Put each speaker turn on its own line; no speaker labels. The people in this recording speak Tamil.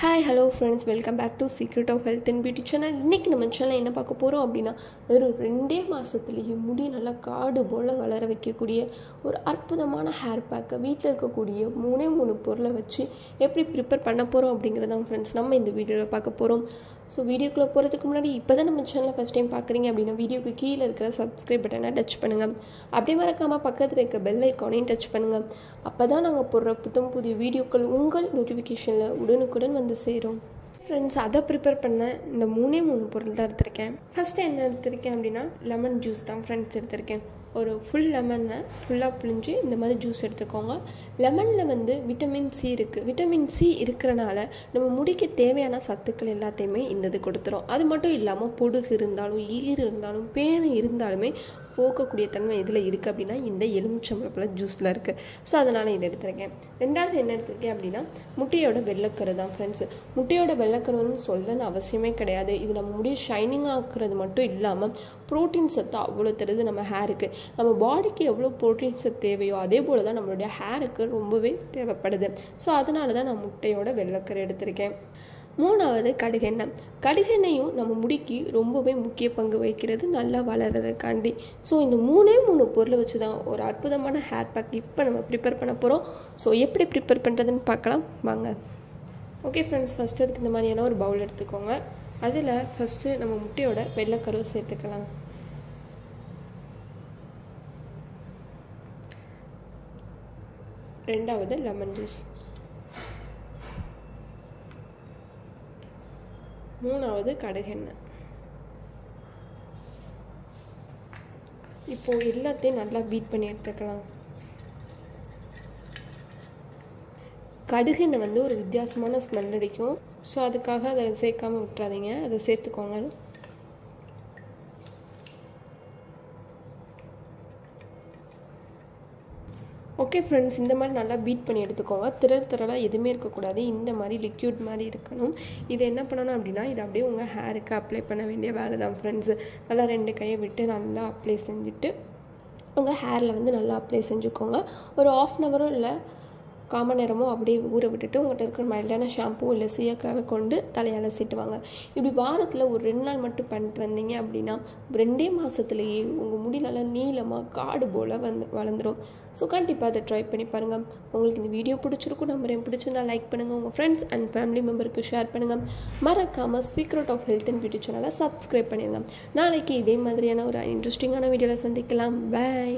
Hi hello friends, welcome back to secret of health and beauty channel. இன்றைக்கி நம்ம சேனல் என்ன பார்க்க போகிறோம் அப்படின்னா, வெறும் 2 மாதத்துலேயே முடி நல்லா காடு போல் வளர வைக்கக்கூடிய ஒரு அற்புதமான ஹேர் பேக்கை வீட்டில் இருக்கக்கூடிய 3 பொருளை வச்சு எப்படி ப்ரிப்பேர் பண்ண போகிறோம் அப்படிங்கிறதான் ஃப்ரெண்ட்ஸ் நம்ம இந்த வீடியோவில் பார்க்க போகிறோம். ஸோ வீடியோக்குள்ளே போகிறதுக்கு முன்னாடி இப்போ தான் நம்ம சேனலை ஃபஸ்ட் டைம் பார்க்குறீங்க அப்படின்னா வீடியோக்கு கீழே இருக்கிற சப்ஸ்கிரைப் பட்டனை டச் பண்ணுங்கள். அப்படியே மறக்காமல் பக்கத்தில் இருக்க பெல் ஐக்கானையும் டச் பண்ணுங்கள். அப்போ தான் நாங்கள் போடுற புதிய வீடியோக்கள் உங்கள் நோட்டிஃபிகேஷனில் உடனுக்குடன் வந்து சேரும். ஃப்ரெண்ட்ஸ், அதை ப்ரிப்பேர் பண்ண இந்த 3 பொருள் தான் எடுத்திருக்கேன். ஃபஸ்ட்டு என்ன எடுத்திருக்கேன் அப்படின்னா லெமன் ஜூஸ் தான் ஃப்ரெண்ட்ஸ் எடுத்திருக்கேன். ஒரு ஃபுல் லெமனை ஃபுல்லாக புழிஞ்சு இந்த மாதிரி ஜூஸ் எடுத்துக்கோங்க. லெமனில் வந்து விட்டமின் சி இருக்குது. விட்டமின் சி இருக்கிறனால நம்ம முடிக்கு தேவையான சத்துக்கள் எல்லாத்தையுமே இந்த இது கொடுத்துரும். அது மட்டும் இல்லாமல் பொடுகு இருந்தாலும் ஈர் இருந்தாலும் பேன் இருந்தாலுமே போக்கக்கூடிய தன்மை இதில் இருக்குது அப்படின்னா இந்த எலுமிச்சம்பழ ஜூஸில் இருக்குது. ஸோ அதனால் இதை எடுத்துருக்கேன். ரெண்டாவது என்ன எடுத்துருக்கேன் அப்படின்னா முட்டையோட வெள்ளைக்கரு தான் ஃப்ரெண்ட்ஸ். முட்டையோட வெள்ளைக்கருன்னு சொல்லணும்னு அவசியமே கிடையாது. இது நம்ம முடியை ஷைனிங் ஆக்குறது மட்டும் இல்லாமல் ப்ரோட்டீன் சத்து அவ்வளோ தருது நம்ம ஹேருக்கு. நம்ம பாடிக்கு எவ்வளோ ப்ரோட்டீன் சத்து தேவையோ அதே போல் தான் நம்மளுடைய ஹேருக்கு ரொம்பவே தேவைப்படுது. ஸோ அதனால தான் நான் முட்டையோட வெள்ளைக்கரு எடுத்திருக்கேன். 3வது கடுகெண்ணெய். கடுகெண்ணையும் நம்ம முடிக்கு ரொம்பவே முக்கிய பங்கு வகிக்கிறது நல்லா வளர்கிறதுக்காண்டி. ஸோ இந்த 3 பொருளை வச்சு தான் ஒரு அற்புதமான ஹேர் பேக் இப்போ நம்ம ப்ரிப்பேர் பண்ண போகிறோம். ஸோ எப்படி ப்ரிப்பேர் பண்ணுறதுன்னு பார்க்கலாம் வாங்க. ஓகே ஃப்ரெண்ட்ஸ், ஃபஸ்ட்டு அதுக்கு இந்த மாதிரியான ஒரு பவுல் எடுத்துக்கோங்க. அதில் ஃபஸ்ட்டு நம்ம முட்டையோட வெள்ளைக்கருவை சேர்த்துக்கலாம். ரெண்டாவது லெமன் ஜூஸ். 3வது கடுகெண்ணெய். இப்போ எல்லாத்தையும் நல்லா பீட் பண்ணி எடுத்துக்கலாம். கடுகெண்ணெய் வந்து ஒரு வித்தியாசமான ஸ்மெல் அடிக்கும். ஸோ அதுக்காக அதை சேர்க்காம விட்டுறாதீங்க, அதை சேர்த்துக்கோங்க. ஓகே ஃப்ரெண்ட்ஸ், இந்த மாதிரி நல்லா பீட் பண்ணி எடுத்துக்கோங்க. திரளாக எதுவுமே இருக்கக்கூடாது, இந்த மாதிரி லிக்யூட் மாதிரி இருக்கணும். இது என்ன பண்ணணும் அப்படின்னா இது அப்படியே உங்கள் ஹேருக்கு அப்ளை பண்ண வேண்டிய வேலை தான் ஃப்ரெண்ட்ஸு. நல்லா 2 கையை விட்டு நல்லா அப்ளை செஞ்சுட்டு உங்கள் ஹேரில் வந்து நல்லா அப்ளை செஞ்சுக்கோங்க. ஒரு 1/2 hour இல்லை 1/4 மணி நேரமோ அப்படியே ஊற விட்டுட்டு உங்கள்கிட்ட இருக்கிற மைல்டான ஷாம்பூ இல்லை சீயக்காவை கொண்டு தலையால் சீட்டுவாங்க. இப்படி வாரத்தில் ஒரு 2 நாள் மட்டும் பண்ணிட்டு வந்தீங்க அப்படின்னா 2 மாதத்துலேயே உங்கள் முடி நல்லா நீளமாக காடு போல் வளர்ந்துடும். ஸோ கண்டிப்பாக அதை ட்ரை பண்ணி பாருங்கள். உங்களுக்கு இந்த வீடியோ பிடிச்சிருக்கும் நம்புறேன். பிடிச்சிருந்தால் லைக் பண்ணுங்கள், உங்கள் ஃப்ரெண்ட்ஸ் அண்ட் ஃபேமிலி மெம்பருக்கு ஷேர் பண்ணுங்கள். மறக்காமல் secret of health and beauty சேனலை சப்ஸ்கிரைப் பண்ணிடுங்க. நாளைக்கு இதே மாதிரியான ஒரு இன்ட்ரெஸ்டிங்கான வீடியோவில் சந்திக்கலாம். பாய்.